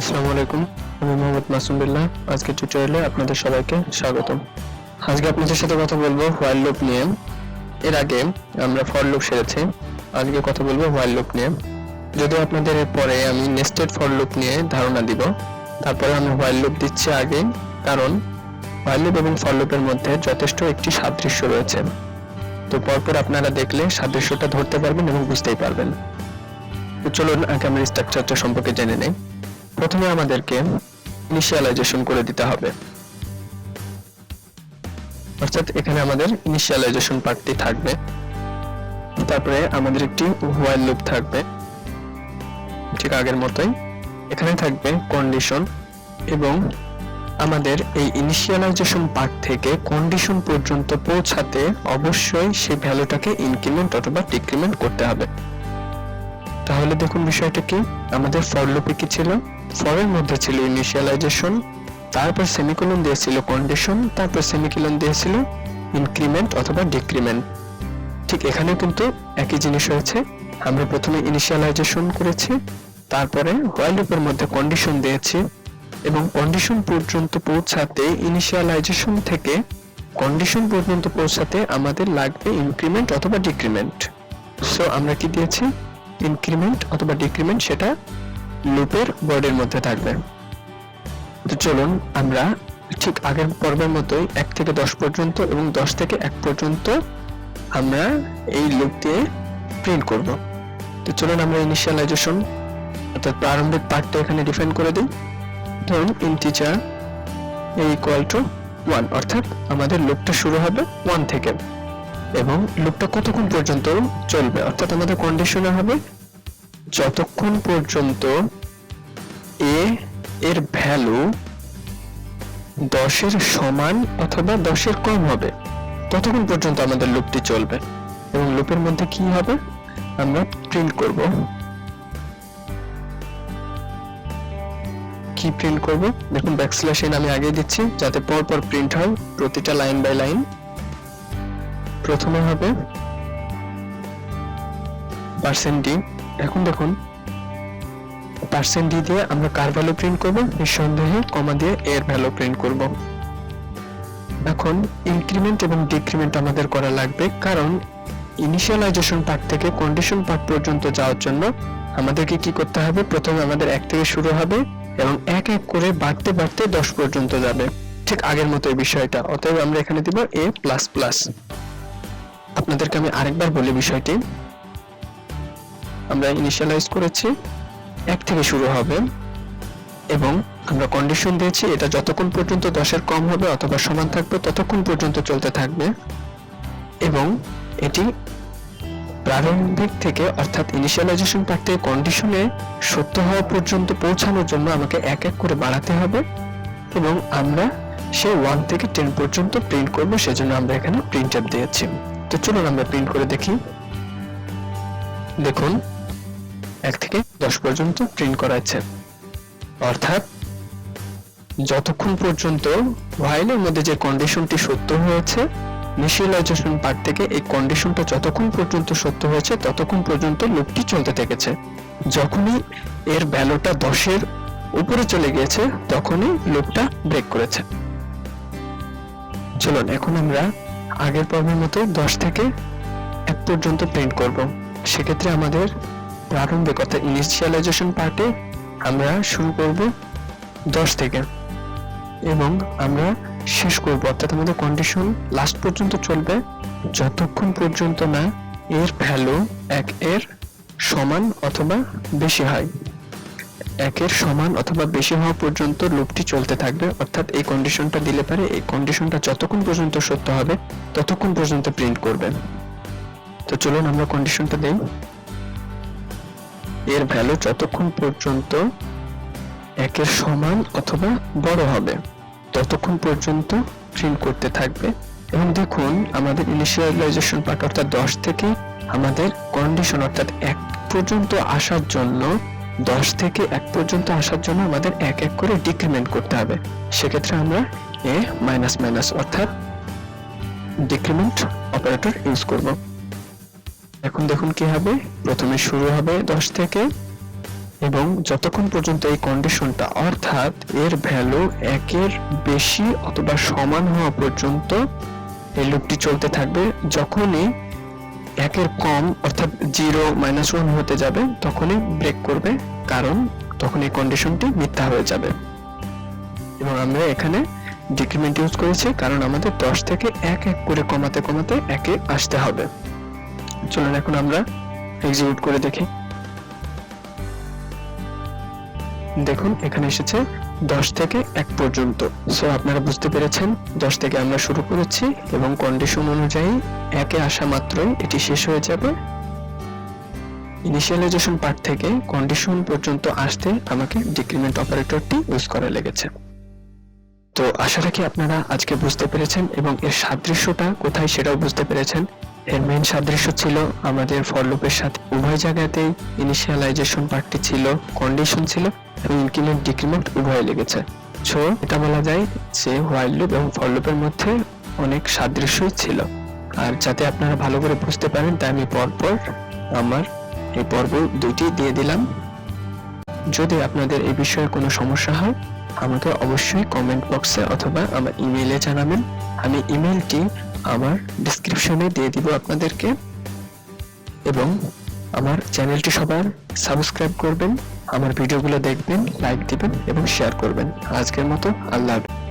আসসালামু আলাইকুম, আমি মোহাম্মদ মাসুম বিল্লাহ। আজকে টিউটোরিয়ালে আপনাদের সবাইকে স্বাগতম। আজকে আপনাদের সাথে কথা বলবো হোয়াইল লুপ নিয়ে। এর আগে আমরা ফর লুপ শিখেছি, আজকে কথা বলবো হোয়াইল লুপ নিয়ে। যদিও আপনাদের এরপরে আমি নেস্টেড ফর লুপ নিয়ে ধারণা দিব, তারপরে আমি হোয়াইল লুপ দিচ্ছি আগে, কারণ হোয়াইল লুপ এবং ফর লুপের মধ্যে যথেষ্ট একটি সাদৃশ্য রয়েছে। তো পরপর আপনারা দেখলে সাদৃশ্যটা ধরতে পারবেন এবং বুঝতেই পারবেন। তো চলুন আগে আমরা স্ট্রাকচারটা সম্পর্কে জেনে নেই। প্রথমে আমাদেরকে ইনিশিয়ালাইজেশন করে দিতে হবে, অর্থাৎ এখানে আমাদের ইনিশিয়ালাইজেশন পার্টটি থাকবে। তারপরে আমাদের একটি হোয়াইল লুপ থাকবে, ঠিক আগের মতোই। এখানে থাকবে কন্ডিশন, এবং আমাদের এই ইনিশিয়ালাইজেশন পার্ট থেকে কন্ডিশন পর্যন্ত পৌঁছাতে অবশ্যই সেই ভ্যালুটাকে ইনক্রিমেন্ট অথবা ডিক্রিমেন্ট করতে হবে। তাহলে দেখুন বিষয়টা কি, আমাদের ফর লুপে কি ছিল, ফরের মধ্যে ছিল ইনিশিয়ালাইজেশন, তারপর সেমিকোলন দিয়েছিল কন্ডিশন, তারপর সেমিকোলন দিয়েছিল ইনক্রিমেন্ট অথবা ডিক্রিমেন্ট। ঠিক এখানেও কিন্তু একই জিনিস হয়েছে, আমরা প্রথমে ইনিশিয়ালাইজেশন করেছি, তারপরে হোয়াইল লুপের মধ্যে কন্ডিশন দিয়েছি, এবং কন্ডিশন পর্যন্ত পৌঁছাতে ইনিশিয়ালাইজেশন থেকে কন্ডিশন পর্যন্ত পৌঁছাতে আমাদের লাগবে ইনক্রিমেন্ট অথবা ডিক্রিমেন্ট। সো আমরা কি দিয়েছি, ইনক্রিমেন্ট অথবা ডিক্রিমেন্ট, সেটা লুপের বডির মধ্যে থাকবে। তো চলুন আমরা ঠিক আগের পর্বের মতোই 1 থেকে 10 পর্যন্ত এবং 10 থেকে 1 পর্যন্ত আমরা এই লুপ দিয়ে প্রিন্ট করব। তো চলুন আমরা ইনিশিয়ালাইজেশন অর্থাৎ প্রারম্ভিক পার্টটা এখানে ডিফাইন করে দিই। ধরুন ইন্টিজার =1, অর্থাৎ আমাদের লুপটা শুরু হবে 1 থেকে, এবং লুপটা কতক্ষণ পর্যন্ত চলবে, অর্থাৎ আমাদের কন্ডিশনে হবে যতক্ষণ পর্যন্ত a এর ভ্যালু 10 এর সমান অথবা 10 এর কম হবে, ততক্ষণ পর্যন্ত আমাদের লুপটি চলবে। এবং লুপের মধ্যে কি হবে, আমরা প্রিন্ট করব। কি প্রিন্ট করব, দেখুন ব্যাকস্ল্যাশ n আমি আগে দিচ্ছি যাতে পরপর প্রিন্ট হয় প্রতিটা লাইন বাই লাইন। প্রথমে হবে %d। এখন দেখুন %d দিয়ে আমরা কার ভ্যালু প্রিন্ট করব, নিঃসন্দেহে কমা দিয়ে এর ভ্যালু প্রিন্ট করব। এখন ইনক্রিমেন্ট এবং ডিক্রিমেন্ট আমাদের করা লাগবে, কারণ ইনিশিয়ালাইজেশন পার্ট থেকে কন্ডিশন পার্ট পর্যন্ত যাওয়ার জন্য আমাদেরকে কি করতে হবে, প্রথমে আমাদের 1 থেকে শুরু হবে এবং এক এক করে বাড়তে বাড়তে 10 পর্যন্ত যাবে, ঠিক আগের মতো এই বিষয়টা। অতএব আমরা এখানে দিব a++। আপনাদেরকে আমি আরেকবার বলি বিষয়টি, আমরা ইনিশিয়ালাইজ করেছি 1 থেকে শুরু হবে, এবং আমরা কন্ডিশন দিয়েছি এটা যতক্ষণ পর্যন্ত 10 এর কম হবে অথবা সমান থাকবে ততক্ষণ পর্যন্ত চলতে থাকবে, এবং এটি প্রারম্ভিক থেকে অর্থাৎ ইনিশিয়ালাইজেশন পার্ট থেকে কন্ডিশনে সত্য হওয়া পর্যন্ত পৌঁছানোর জন্য আমাকে এক এক করে বাড়াতে হবে, এবং আমরা সে 1 থেকে 10 পর্যন্ত প্রিন্ট করব, সেজন্য আমরা এখানে প্রিন্টএফ দিয়েছি। তো চলুন আমরা প্রিন্ট করে দেখি। দেখুন 1 থেকে 10 পর্যন্ত প্রিন্ট করা আছে, অর্থাৎ যতক্ষণ পর্যন্ত হোয়াইলের মধ্যে যে কন্ডিশনটি সত্য হয়েছে, ইনিশিয়ালাইজেশন পার্ট থেকে এই কন্ডিশনটা যতক্ষণ পর্যন্ত সত্য হয়েছে ততক্ষণ পর্যন্ত লুপটি চলতে থেকেছে। যখনই এর ভ্যালুটা 10 এর উপরে চলে গিয়েছে তখনই লুপটা ব্রেক করেছে। চলুন এখন আমরা আগের পর্বের মতো 10 থেকে 1 পর্যন্ত প্রিন্ট করব। সেক্ষেত্রে আমাদের প্রারম্ভিক অর্থাৎ ইনিশিয়ালাইজেশন পার্টে আমরা শুরু করব 10 থেকে, এবং আমরা শেষ করব, অর্থাৎ আমাদের কন্ডিশন লাস্ট পর্যন্ত চলবে যতক্ষণ পর্যন্ত না এর ভ্যালু 1 এর সমান অথবা বেশি হয়। 1 এর সমান অথবা বেশি হওয়া পর্যন্ত লুপটি চলতে থাকবে, অর্থাৎ এই কন্ডিশনটা দিলে পারে এই কন্ডিশনটা যতক্ষণ পর্যন্ত সত্য হবে ততক্ষণ পর্যন্ত প্রিন্ট করবে। তো চলুন আমরা কন্ডিশনটা দেই, এর ভ্যালু যতক্ষণ পর্যন্ত 1 এর সমান অথবা বড় হবে ততক্ষণ পর্যন্ত প্রিন্ট করতে থাকবে। এবং দেখুন আমাদের ইনিশিয়ালাইজেশন পার্ট অর্থাৎ 10 থেকে আমাদের কন্ডিশন অর্থাৎ 1 পর্যন্ত আসার জন্য 10 থেকে 1 পর্যন্ত আসার জন্য আমাদের এক এক করে ডিক্রিমেন্ট করতে হবে। সেক্ষেত্রে আমরা a -- অর্থাৎ ডিক্রিমেন্ট অপারেটর ইউজ করব। এখন দেখুন কি হবে, প্রথমে শুরু হবে 10 থেকে, এবং যতক্ষণ পর্যন্ত এই কন্ডিশনটা অর্থাৎ এর ভ্যালু 1 এর বেশি অথবা সমান হওয়া পর্যন্ত এই লুপটি চলতে থাকবে। যখনই 1 এর কম অর্থাৎ 0 -1 হতে যাবে তখনই ব্রেক করবে, কারণ তখন এই কন্ডিশনটি মিথ্যা হয়ে যাবে। এবং আমরা এখানে ডিক্রিমেন্ট ইউজ করেছি কারণ আমাদের 10 থেকে 1 1 করে কমাতে কমাতে 1 এ আসতে হবে। চলুন এখন আমরা এক্সিকিউট করে দেখি। দেখুন এখানে এসেছে 10 থেকে 1 পর্যন্ত। সো আপনারা বুঝতে পেরেছেন 10 থেকে আমরা শুরু করেছি এবং কন্ডিশন অনুযায়ী 1 এ আসা মাত্রই এটি শেষ হয়ে যাবে। ইনিশিয়ালাইজেশন পার্ট থেকে কন্ডিশন পর্যন্ত আসতে আমাকে ডিক্রিমেন্ট অপারেটরটি ইউজ করা লেগেছে। তো আশা রাখি আপনারা আজকে বুঝতে পেরেছেন এবং এর সাদৃশ্যটা কোথায় সেটাও বুঝতে পেরেছেন। এর মেইন সাদৃশ্য ছিল আমাদের ফর লুপের সাথে উভয় জায়গাতেই ইনিশিয়ালাইজেশন পার্টটি ছিল, কন্ডিশন ছিল এবং ইনক্রিমেন্ট ডিক্রিমেন্ট উভয় লেগেছে। সো এটা বলা যায় যে হোয়াইল লুপ এবং ফর লুপের মধ্যে অনেক সাদৃশ্যই ছিল। আর যাতে আপনারা ভালো করে বুঝতে পারেন তাই আমি পরপর আমার এই পর্ব দুইটি দিয়ে দিলাম। যদি আপনাদের এই বিষয়ে কোনো সমস্যা হয় আমাকে অবশ্যই কমেন্ট বক্সে অথবা আমার ইমেইলে জানাবেন। আমি ইমেইলটি আমার ডেসক্রিপশনে দিয়ে দিব আপনাদেরকে। এবং আমার চ্যানেলটি সবার সাবস্ক্রাইব করবেন, আমার ভিডিওগুলো দেখবেন, লাইক দিবেন এবং শেয়ার করবেন। আজকের মতো আল্লাহ হাফেজ।